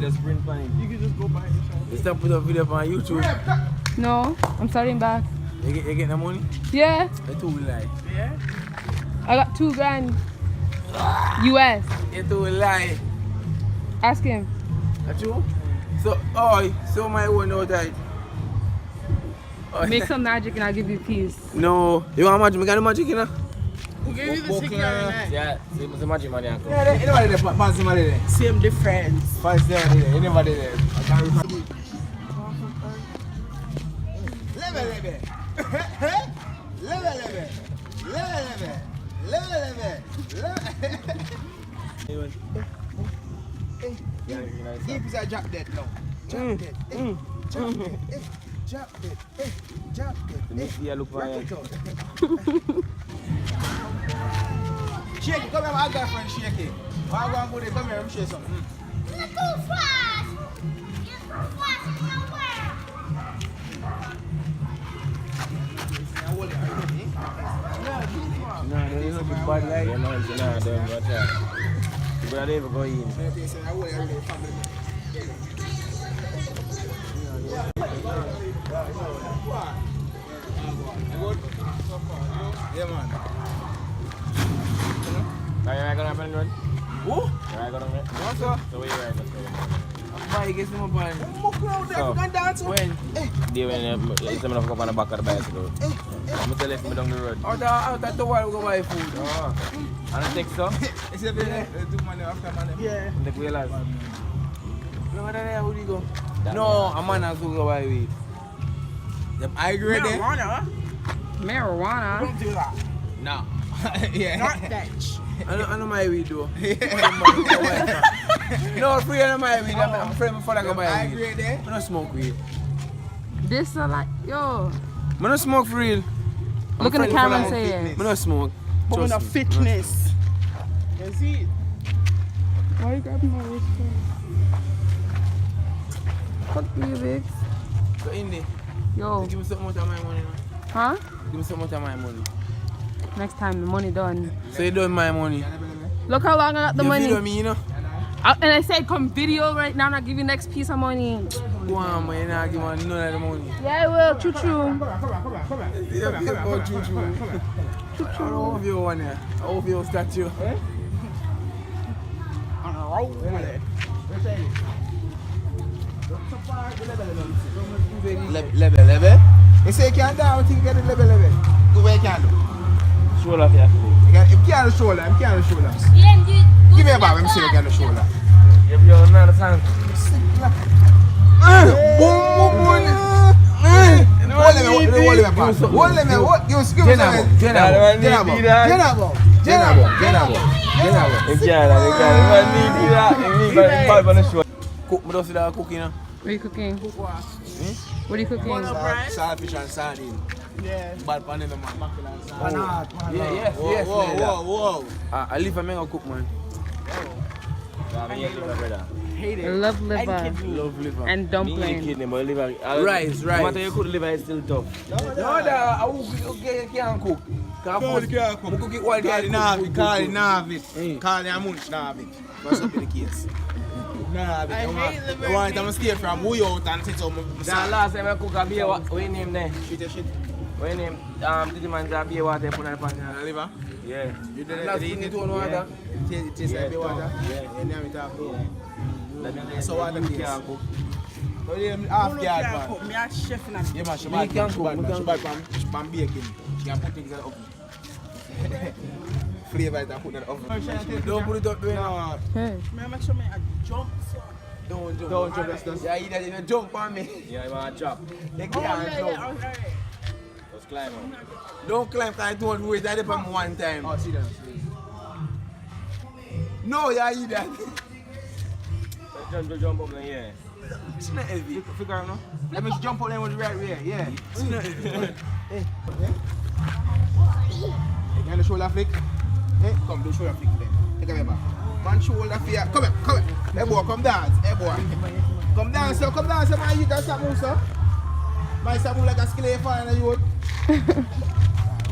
just print on it. You can just go buy it. You still put up video on YouTube. No, I'm starting back. You getting the money? Yeah, I too lie. Yeah? I got $2,000 US. You too lie. Ask him. That's you? So my one out right. Make some magic and I'll give you peace. No, you want magic? We got the magic, you know? Who gave you the ticket? Yeah, it's the magic money. Yeah, anybody there, fancy money there. Same difference. Fancy there, anybody there. I can't remember. Give us a drop dead now. Drop dead. Drop dead. Drop dead. Drop dead. Yeah, look for it. Shake it. Come here, my girlfriend. Shake it. Why I want to go there? Come here, let me show you something. You're too fast. You're too fast in the world. No, there is no big bad like. Yeah, man, so now don't watch out. But I don't even go in. Yeah, man. Are you going to happen, Rod? Who? Are you going to happen? What's up? So where you are? Why you get some band? So, When? they when it's enough to go on the back of the bicycle. I'm going to left me down the road. Out at the wall we go buy food. Oh. And I take some. Is it there? Do money after money? Yeah. And take wheelers. No, where do you go? No, a man has to go buy weed. Them high grade there? Marijuana? Don't do that. No. Yeah. Not that. I know my weed though. No, free on my weed. I'm afraid my father go buy High weed. grade there? I don't smoke weed. This are like, yo. I don't smoke for real. Look in the camera and say it. I don't smoke. But with a Trust me. fitness. You see it? Why are you grabbing my wrist? Fuck you, Biggs. So Indy, Yo. give me something out of my money now. Huh? Give me something out of my money. Next time the money done. So you done my money. Look how long I got the You money. video me, you know? And I said come video right now and I'll give you next piece of money. Go on, man. You not give me none of the money. Yeah, I will. Choo choo. Yeah, go choo-choo. I hope you one here. I hope you statue. On a roll. Level. You say you can't do, I think you get the level. Go where you can do. Shoulder for you. If you can't do shoulder, you can't do shoulder. Give me a bar, let me see if you can do shoulder. If you're not a fan. Boom. Hold them, Cook, me just see that cooking. What are you cooking? What are you cooking? Saltfish and sardine. Yeah. Bad pan in the man. Yes. Whoa. I live a mega cook, man. I love liver Love liver. and dumpling. Rice. No matter you cook liver, it's still tough. No, I can't cook. Can't cook it while they Call it Navit. Call it a munch Navit. That's not the case. Navit. I hate liver. You want to stay from who you out and sit on my Last time I cook a beer, what name there? shit. What name? Did the man say beer water put on the pan? Liver? Yeah. You did Last it. thing you do on water. It tastes like water. Yeah. And now it have So what the case? can't cook. So you half yard man. Me a chef in a Yeah man, she Me bad can cook, man. me can She bad pan baking. She can put things in the oven. Flavor it and put it in the oven. Don't put it up there. No, Hey. Me make sure me a jump so. Don't jump. don't jump. That's Yeah, you jump on me. Yeah, you want to chop. They Oh can't yeah, jump. alright. Just climb up. Don't climb, because I don't wait. I did it one time. Oh, see that. No, yeah, you that. Jump up there, yeah. It's not heavy. Figure out no? Let me jump up there with the right way. Yeah. It's not heavy. You can do shoulder flick. Hey, come do shoulder flick then. Take a back. One shoulder for you. Come here. Hey boy, come dance. Hey boy. Come dance, sir. Man, you got something, sir. Man, something like a skillet fire in the youth. Come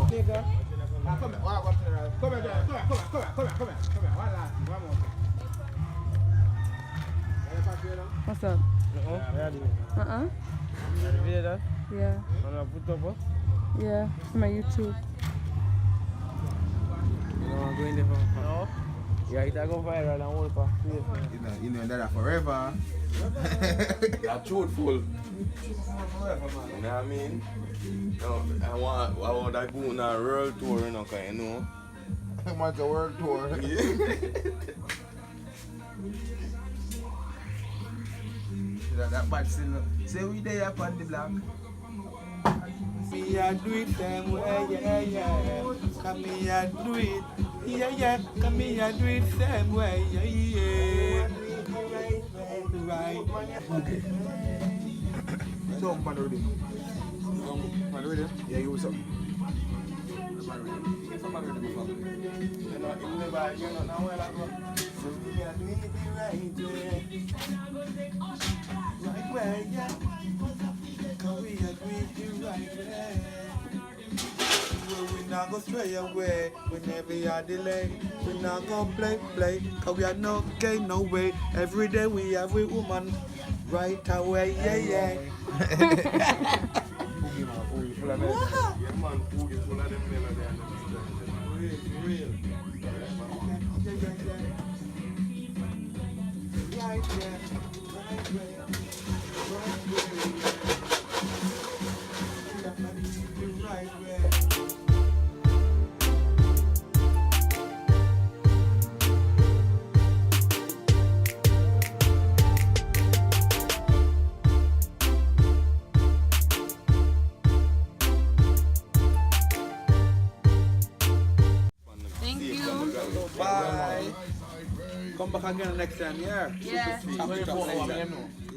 here. Come here. One last. One more. What's up? Uh-uh. Yeah. Yeah. My YouTube. No. Yeah, it go viral and all for You know that forever. That's truthful. You know what I mean? No, I want that go on a world tour, you know, cause you know. I want a world tour. that bad still. Say we there upon the block. me a do it them way, yeah. Come me a do it, yeah. Come me a do it them way, yeah. Right. So man already. Man already? Yeah, you was something. Right way, yeah. Come we a do it the right way. We not go stray away, we never are delay. We not go play, cause we are no gain, no way. Every day we have a woman right away, yeah. Real. Right way. Right way. Thank you. Bye. Come back again next time, yeah? Yeah. Chop it up next time.